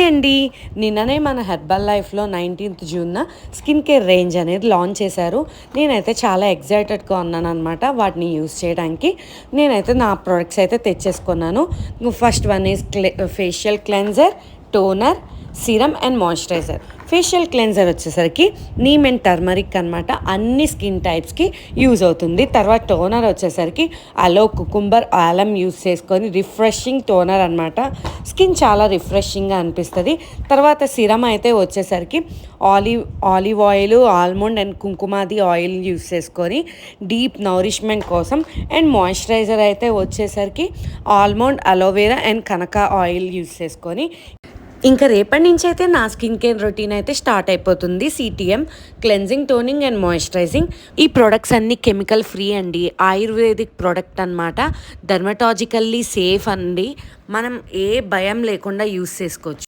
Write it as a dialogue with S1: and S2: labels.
S1: అండి. నిన్ననే మన హెర్బల్ లైఫ్‌లో 19th జూన్‌న స్కిన్ కేర్ రేంజ్ అనేది లాంచ్ చేశారు. నేనైతే చాలా ఎక్సైటెడ్‌గా ఉన్నాననమాట వాటిని యూజ్ చేయడానికి. నేనైతే నా ప్రొడక్ట్స్ అయితే తెచ్చేసుకున్నాను. First one is facial cleanser, toner, serum and moisturiser. Facial cleanser వచ్చేసరికి నీమ్ అండ్ టర్మరిక్ అనమాట. అన్ని స్కిన్ టైప్స్కి యూజ్ అవుతుంది. తర్వాత టోనర్ వచ్చేసరికి అలో, కుకుంబర్, ఆలం యూజ్ చేసుకొని రిఫ్రెషింగ్ టోనర్ అనమాట. స్కిన్ చాలా రిఫ్రెషింగ్గా అనిపిస్తుంది. తర్వాత సిరమ్ అయితే వచ్చేసరికి olive oil, almond and kumkumadi oil use చేసుకొని డీప్ నౌరిష్మెంట్ కోసం. అండ్ మాయిశ్చరైజర్ అయితే వచ్చేసరికి ఆల్మండ్, అలోవెరా అండ్ కనక ఆయిల్ యూజ్ చేసుకొని. ఇంకా రేపటి నుంచి అయితే నా స్కిన్ కేర్ రొటీన్ అయితే స్టార్ట్ అయిపోతుంది. CTM cleansing, toning and moisturising. ఈ ప్రొడక్ట్స్ అన్నీ కెమికల్ ఫ్రీ అండి. ఆయుర్వేదిక్ ప్రోడక్ట్ అనమాట. డర్మటాలజికల్లీ సేఫ్ అండి. మనం ఏ భయం లేకుండా యూస్ చేసుకోవచ్చు.